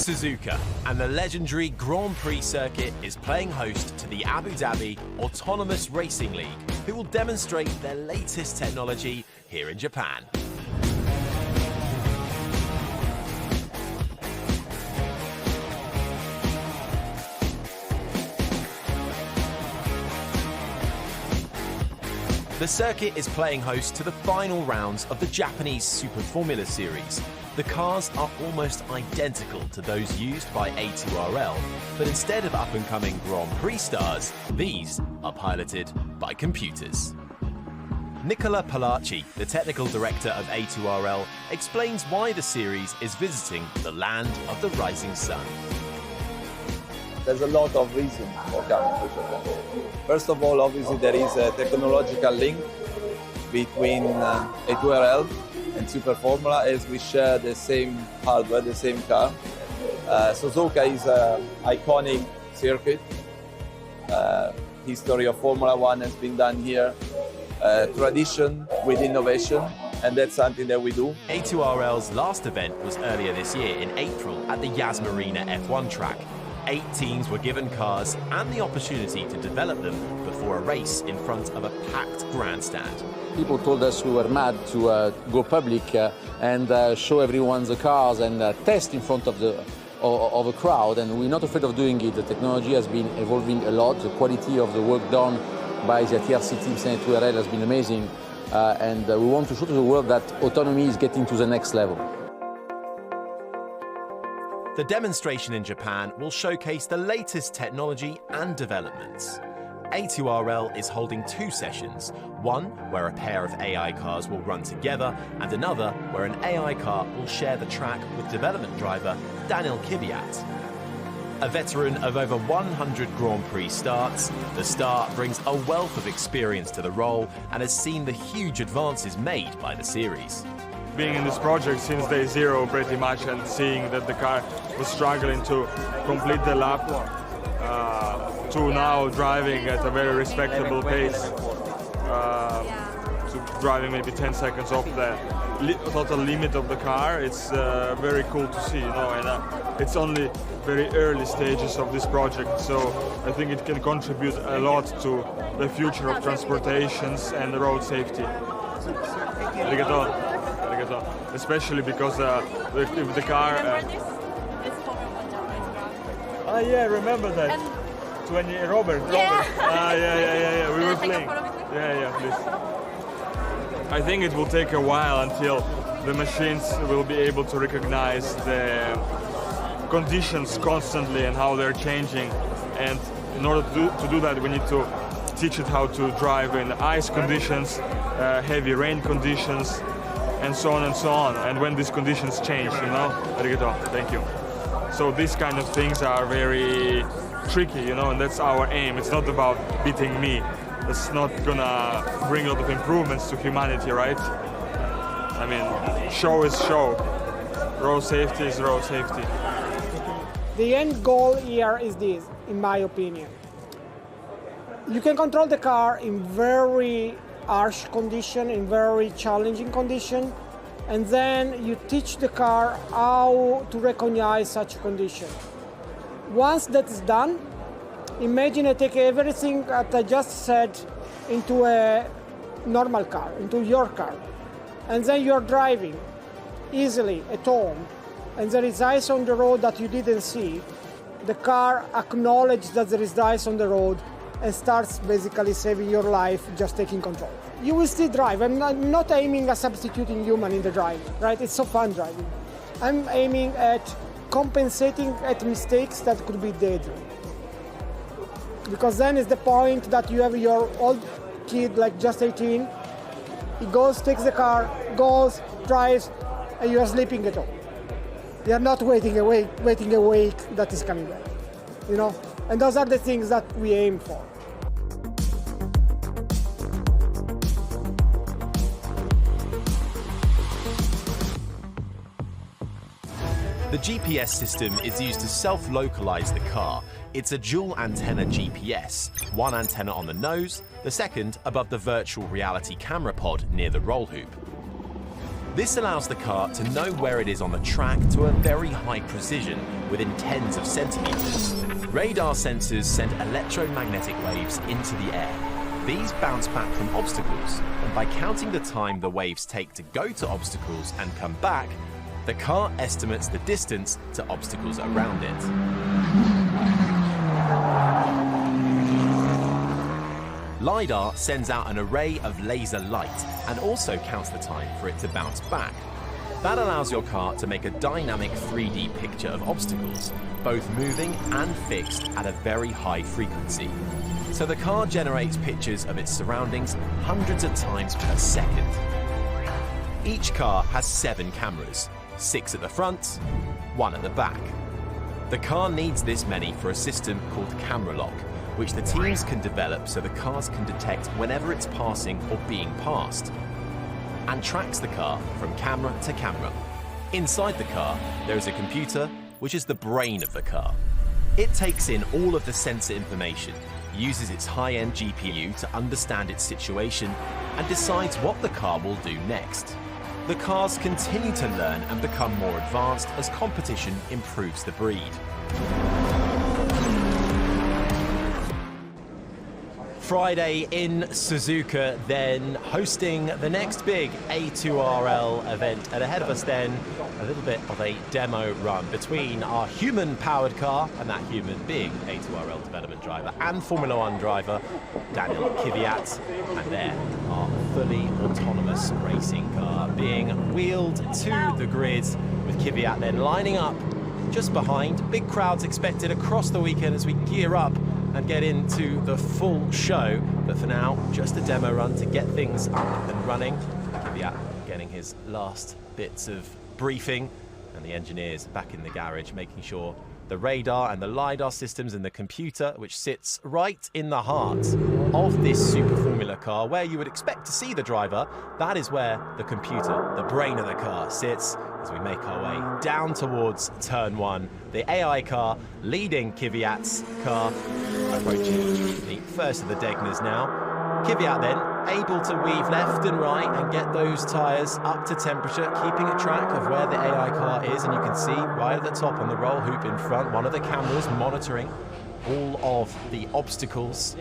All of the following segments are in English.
Suzuka and the legendary Grand Prix circuit is playing host to the Abu Dhabi Autonomous Racing League, who will demonstrate their latest technology here in Japan. The circuit is playing host to the final rounds of the Japanese Super Formula series. The cars are almost identical to those used by A2RL, but instead of up-and-coming Grand Prix stars, these are piloted by computers. Nicola Palacci, the technical director of A2RL, explains why the series is visiting the land of the rising sun. There's a lot of reasons for coming to Japan. First of all, obviously there is a technological link between A2RL and Super Formula, as we share the same hardware, the same car. Suzuka is an iconic circuit. History of Formula One has been done here. Tradition with innovation, and that's something that we do. A2RL's last event was earlier this year in April at the Yas Marina F1 track. 8 teams were given cars and the opportunity to develop them before a race in front of a packed grandstand. People told us we were mad to go public and show everyone the cars and test in front of a crowd, and we're not afraid of doing it. The technology has been evolving a lot. The quality of the work done by the TRC teams and A2RL has been amazing, and we want to show to the world that autonomy is getting to the next level. The demonstration in Japan will showcase the latest technology and developments. A2RL is holding 2 sessions, one where a pair of AI cars will run together and another where an AI car will share the track with development driver Daniel Kibiat. A veteran of over 100 Grand Prix starts, the star brings a wealth of experience to the role and has seen the huge advances made by the series. Being in this project since day zero pretty much, and seeing that the car was struggling to complete the lap, to now driving at a very respectable pace, to driving maybe 10 seconds off the total limit of the car, it's very cool to see, you know, and it's only very early stages of this project, so I think it can contribute a lot to the future of transportations and road safety. Especially because if the car... yeah, remember that. 20, Robert. Yeah, we were playing. Yeah, please. I think it will take a while until the machines will be able to recognize the conditions constantly and how they're changing. And in order to do that, we need to teach it how to drive in ice conditions, heavy rain conditions, and so on and so on. And when these conditions change, you know, thank you. So these kind of things are very tricky, you know, and that's our aim. It's not about beating me. It's not gonna bring a lot of improvements to humanity, right? I mean, show is show. Road safety is road safety. The end goal here is this, in my opinion. You can control the car in very harsh condition, in very challenging condition, and then you teach the car how to recognize such condition. Once that is done, imagine I take everything that I just said into a normal car, into your car, and then you're driving easily at home, and there is ice on the road that you didn't see. The car acknowledges that there is ice on the road and starts basically saving your life, just taking control. You will still drive. I'm not aiming at substituting human in the driving, right? It's so fun driving. I'm aiming at compensating at mistakes that could be deadly. Because then is the point that you have your old kid, like just 18, he goes, takes the car, goes, drives, and you are sleeping at home. You are not waiting a wake that is coming back, you know? And those are the things that we aim for. The GPS system is used to self-localize the car. It's a dual antenna GPS, one antenna on the nose, the second above the virtual reality camera pod near the roll hoop. This allows the car to know where it is on the track to a very high precision, within tens of centimeters. Radar sensors send electromagnetic waves into the air. These bounce back from obstacles, and by counting the time the waves take to go to obstacles and come back, the car estimates the distance to obstacles around it. LiDAR sends out an array of laser light and also counts the time for it to bounce back. That allows your car to make a dynamic 3D picture of obstacles, both moving and fixed at a very high frequency. So the car generates pictures of its surroundings hundreds of times per second. Each car has 7 cameras, 6 at the front, 1 at the back. The car needs this many for a system called camera lock, which the teams can develop so the cars can detect whenever it's passing or being passed, and tracks the car from camera to camera. Inside the car, there is a computer, which is the brain of the car. It takes in all of the sensor information, uses its high-end GPU to understand its situation, and decides what the car will do next. The cars continue to learn and become more advanced as competition improves the breed. Friday in Suzuka, then hosting the next big A2RL event, and ahead of us then a little bit of a demo run between our human-powered car, and that human being A2RL development driver and Formula 1 driver Daniel Kvyat, and there our fully autonomous racing car being wheeled to the grid, with Kvyat then lining up just behind. Big crowds expected across the weekend as we gear up and get into the full show, but for now, just a demo run to get things up and running. Kvyat getting his last bits of briefing, and the engineers back in the garage making sure the radar and the LiDAR systems and the computer, which sits right in the heart of this Super Formula car, where you would expect to see the driver, that is where the computer, the brain of the car, sits as we make our way down towards turn 1. The AI car leading Kvyat's car, approaching the first of the Degners now. Kvyat then able to weave left and right and get those tyres up to temperature, keeping a track of where the AI car is, and you can see right at the top on the roll hoop in front, one of the cameras monitoring all of the obstacles.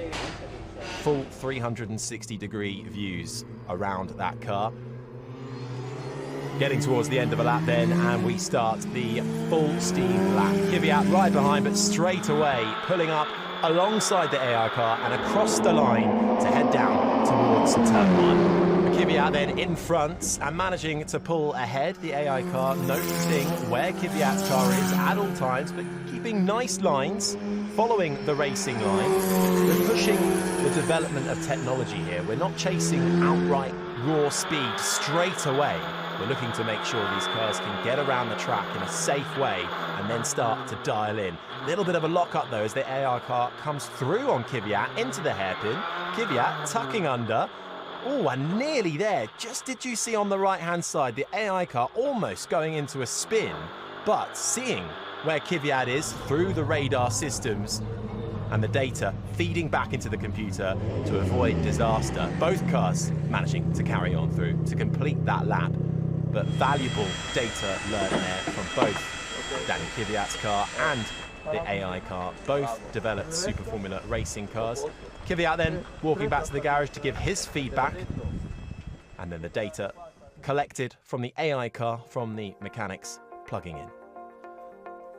Full 360-degree views around that car. Getting towards the end of a lap then, and we start the full steam lap. Kvyat right behind, but straight away pulling up alongside the AI car and across the line to head down towards turn 1. Kvyat then in front and managing to pull ahead. The AI car noticing where Kvyat's car is at all times, but keeping nice lines, following the racing line. We're pushing the development of technology here. We're not chasing outright raw speed straight away. We're looking to make sure these cars can get around the track in a safe way and then start to dial in. A little bit of a lock-up though as the AI car comes through on Kvyat into the hairpin. Kvyat tucking under. Oh, and nearly there. Just did you see on the right-hand side, the AI car almost going into a spin, but seeing where Kvyat is through the radar systems and the data feeding back into the computer to avoid disaster. Both cars managing to carry on through to complete that lap. But valuable data learned there from both Daniel Kvyat's car and the AI car. Both developed Super Formula racing cars. Kvyat then walking back to the garage to give his feedback, and then the data collected from the AI car from the mechanics plugging in.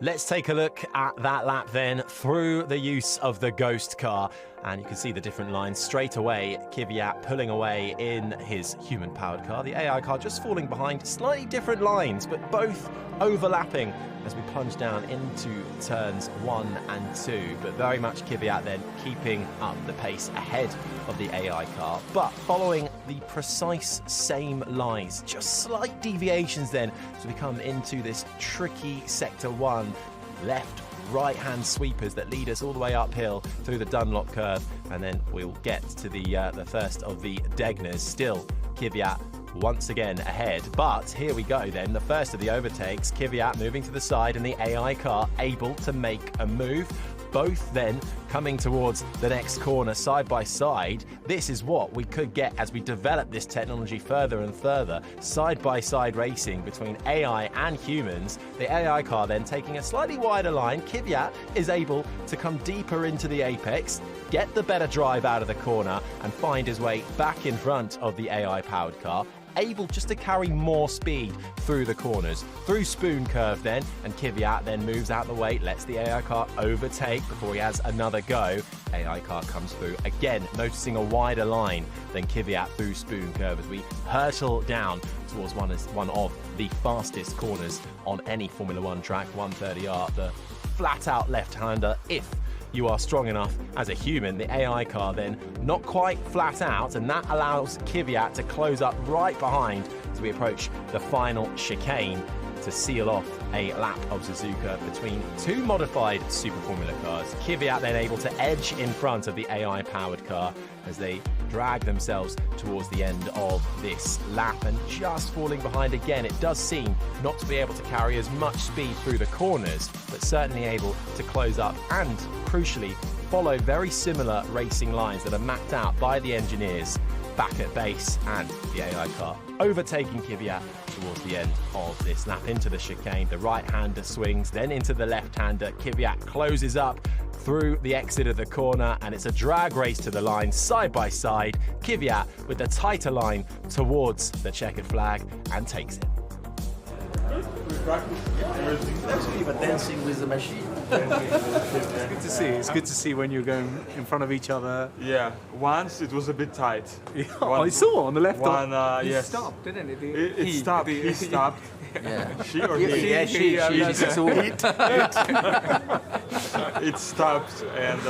Let's take a look at that lap then through the use of the Ghost car, and you can see the different lines straight away. Kvyat pulling away in his human-powered car, the AI car just falling behind, slightly different lines, but both overlapping as we plunge down into turns 1 and 2, but very much Kvyat then keeping up the pace ahead of the AI car, but following the precise same lines, just slight deviations then as we come into this tricky sector 1, left right-hand sweepers that lead us all the way uphill through the Dunlop curve, and then we'll get to the first of the Degners. Still Kvyat once again ahead, but here we go then, the first of the overtakes. Kvyat moving to the side and the AI car able to make a move. both then coming towards the next corner side by side. This is what we could get as we develop this technology further and further. Side by side racing between AI and humans. The AI car then taking a slightly wider line. Kvyat is able to come deeper into the apex, get the better drive out of the corner and find his way back in front of the AI-powered car, able just to carry more speed through the corners, through Spoon Curve then, and Kvyat then moves out the way, lets the AI car overtake before he has another go. AI car comes through, again noticing a wider line than Kvyat through Spoon Curve as we hurtle down towards one of the fastest corners on any Formula One track, 130R, the flat-out left-hander if you are strong enough as a human. The AI car then not quite flat out, and that allows Kvyat to close up right behind as we approach the final chicane to seal off a lap of Suzuka between two modified Super Formula cars. Kvyat then able to edge in front of the AI-powered car as they drag themselves towards the end of this lap, and just falling behind again. It does seem not to be able to carry as much speed through the corners, but certainly able to close up and, crucially, follow very similar racing lines that are mapped out by the engineers back at base, and the AI car overtaking Kvyat towards the end of this lap into the chicane. The right-hander swings, then into the left-hander. Kvyat closes up through the exit of the corner, and it's a drag race to the line, side by side. Kvyat with the tighter line towards the checkered flag and takes it. Actually, but dancing with the machine. It's good to see. It's good to see when you're going in front of each other. Yeah, once it was a bit tight. I saw on the left. Yes. Stopped, didn't it? It stopped. He stopped. Yeah. She or he? Yeah, she It stopped, and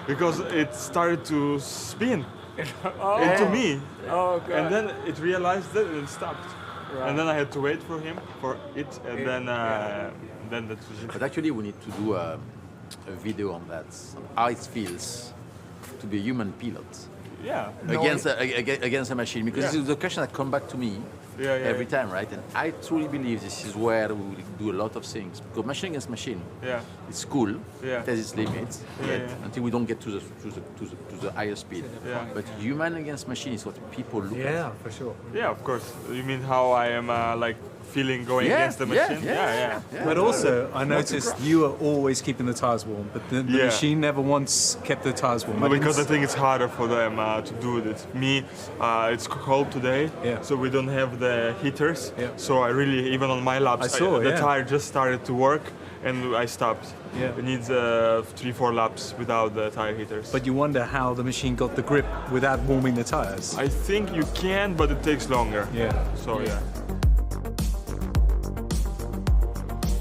because it started to spin into me, and then it realized that it stopped, and then I had to wait for him for it, and then that was it. But actually, we need to do a video on that, how it feels to be a human pilot against a machine, because this is the question that comes back to me every time, right? And I truly believe this is where we will do a lot of things, because machine against machine, it's cool, it has its limits, until we don't get to the higher speed. But human against machine is what people look at. Yeah, for sure. Yeah, of course. You mean how I am like feeling going against the machine? Yeah. But also, I noticed you are always keeping the tires warm, but the machine never once kept the tires warm. No, because I think it's harder for them to do it. Me, it's cold today, so we don't have the heaters. So I really, even on my laps, the tire just started to work, and I stopped. It needs 3-4 laps without the tire heaters. But you wonder how the machine got the grip without warming the tires. I think you can, but it takes longer. So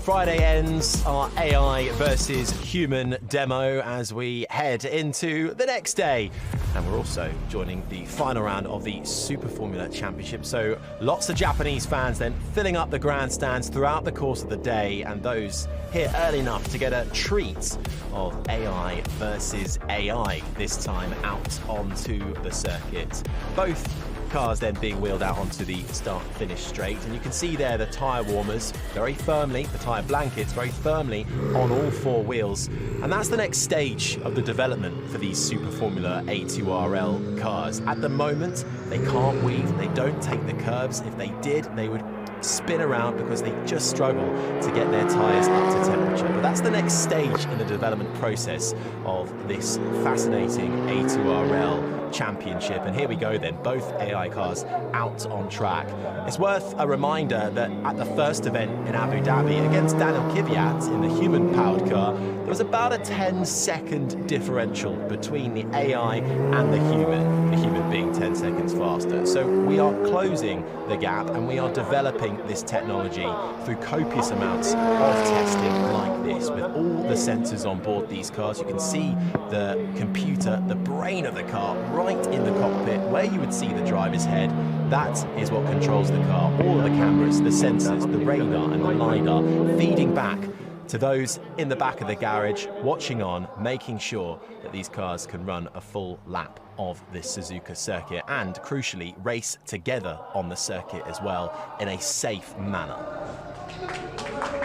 Friday ends our AI versus human demo as we head into the next day. And we're also joining the final round of the Super Formula Championship. So lots of Japanese fans then filling up the grandstands throughout the course of the day, and those here early enough to get a treat of AI versus AI, this time out onto the circuit. Both cars then being wheeled out onto the start-finish straight, and you can see there the tyre warmers very firmly, the tyre blankets very firmly on all four wheels, and that's the next stage of the development for these Super Formula A2RL cars. At the moment, they can't weave, they don't take the curves. If they did, they would spin around because they just struggle to get their tyres up to temperature. But that's the next stage in the development process of this fascinating A2RL championship. And here we go then, both AI cars out on track. It's worth a reminder that at the first event in Abu Dhabi against Daniel Kvyat in the human-powered car, there was about a 10-second differential between the AI and the human being 10 seconds faster. So we are closing the gap, and we are developing this technology through copious amounts of testing like this with all the sensors on board these cars. You can see the computer, the brain of the car, right in the cockpit where you would see the driver's head. That is what controls the car. All of the cameras, the sensors, the radar and the LiDAR feeding back to those in the back of the garage, watching on, making sure that these cars can run a full lap of this Suzuka circuit and, crucially, race together on the circuit as well in a safe manner.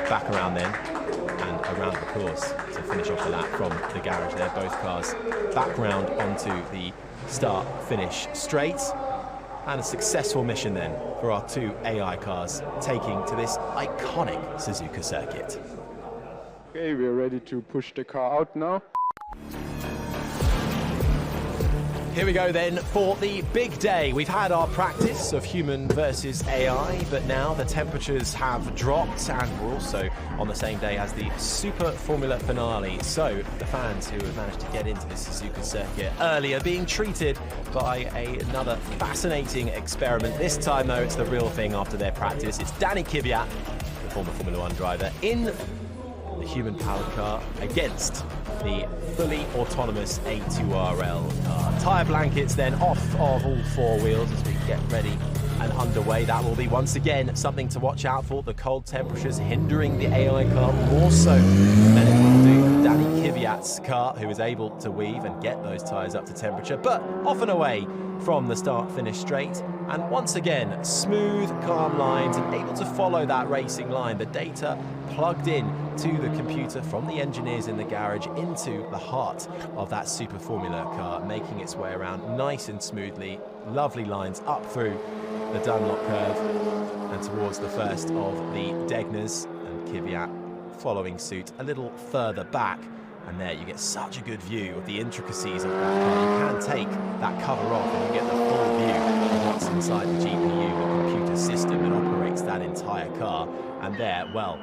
Back around then and around the course to finish off the lap from the garage there. Both cars back round onto the start-finish straight. And a successful mission then for our two AI cars taking to this iconic Suzuka circuit. Okay, we're ready to push the car out now. Here we go then for the big day. We've had our practice of human versus AI, but now the temperatures have dropped and we're also on the same day as the Super Formula finale. So the fans who have managed to get into the Suzuka circuit early are being treated by another fascinating experiment. This time though, it's the real thing after their practice. It's Danny Kvyat, the former Formula 1 driver, in the human-powered car against the fully autonomous A2RL car. Tyre blankets then off of all four wheels as we get ready and underway. That will be once again something to watch out for. The cold temperatures hindering the AI car more so than it will do Danny Kvyat's car, who is able to weave and get those tyres up to temperature, but off and away from the start-finish straight. And once again, smooth, calm lines and able to follow that racing line. The data plugged in to the computer from the engineers in the garage into the heart of that Super Formula car, making its way around nice and smoothly. Lovely lines up through the Dunlop curve and towards the first of the Degners, and Kvyat following suit a little further back. And there you get such a good view of the intricacies of that car. You can take that cover off and you get the full view of what's inside the GPU, the computer system that operates that entire car. And there, well,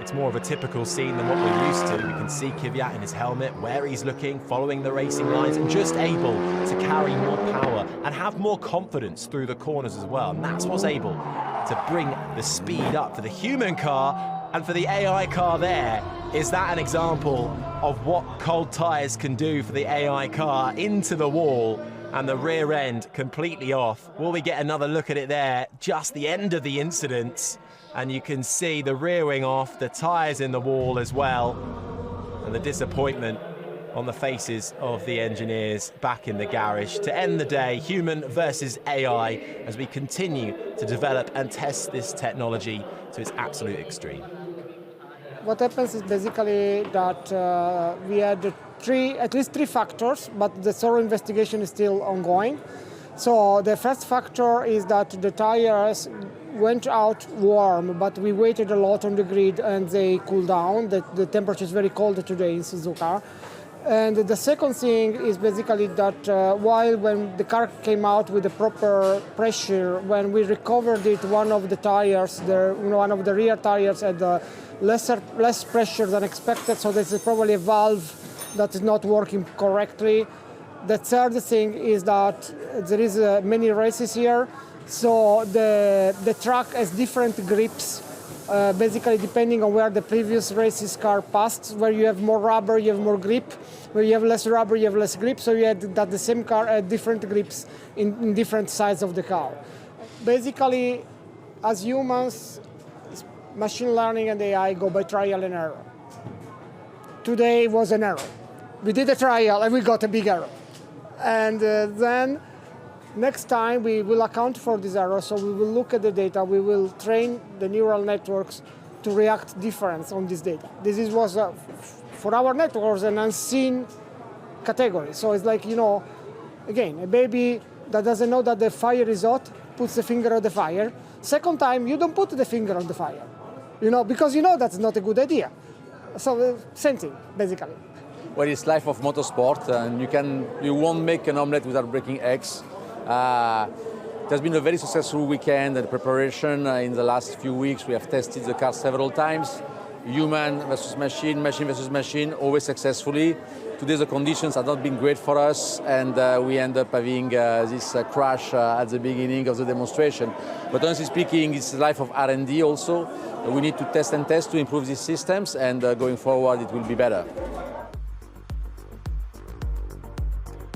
it's more of a typical scene than what we're used to. We can see Kvyat in his helmet, where he's looking, following the racing lines, and just able to carry more power and have more confidence through the corners as well. And that's what's able to bring the speed up for the human car. And for the AI car there, is that an example of what cold tyres can do for the AI car? Into the wall and the rear end completely off. Will we get another look at it there? Just the end of the incident. And you can see the rear wing off, the tyres in the wall as well. And the disappointment on the faces of the engineers back in the garage. To end the day, human versus AI, as we continue to develop and test this technology to its absolute extreme. What happens is basically that we had at least three factors, but the thorough investigation is still ongoing. So the first factor is that the tires went out warm, but we waited a lot on the grid and they cooled down. The temperature is very cold today in Suzuka. And the second thing is basically that when the car came out with the proper pressure, when we recovered it, one of the tires, one of the rear tires had less pressure than expected, so this is probably a valve that is not working correctly. The third thing is that there is many races here, so the track has different grips, basically depending on where the previous race's car passed. Where you have more rubber, you have more grip. Where you have less rubber, you have less grip. So you had that the same car had different grips in different sides of the car. Basically, as humans, machine learning and AI go by trial and error. Today was an error. We did a trial and we got a big error. And then next time we will account for this error, so we will look at the data, we will train the neural networks to react different on this data. This was, for our networks, an unseen category. So it's like, again, a baby that doesn't know that the fire is hot, puts the finger on the fire. Second time, you don't put the finger on the fire, because that's not a good idea. So same thing, basically. Well, it's life of motorsport, and you won't make an omelette without breaking eggs. It has been a very successful weekend and preparation. In the last few weeks, we have tested the car several times. Human versus machine, machine versus machine, always successfully. Today the conditions have not been great for us, and we end up having this crash at the beginning of the demonstration. But honestly speaking, it's the life of R&D also. We need to test and test to improve these systems, and going forward it will be better.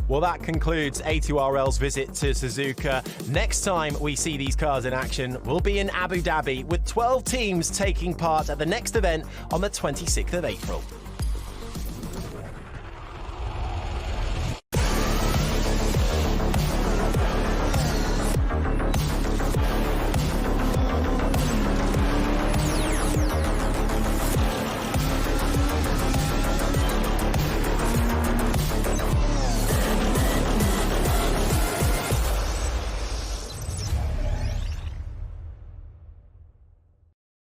Well, that concludes A2RL's visit to Suzuka. Next time we see these cars in action, we'll be in Abu Dhabi with 12 teams taking part at the next event on the 26th of April.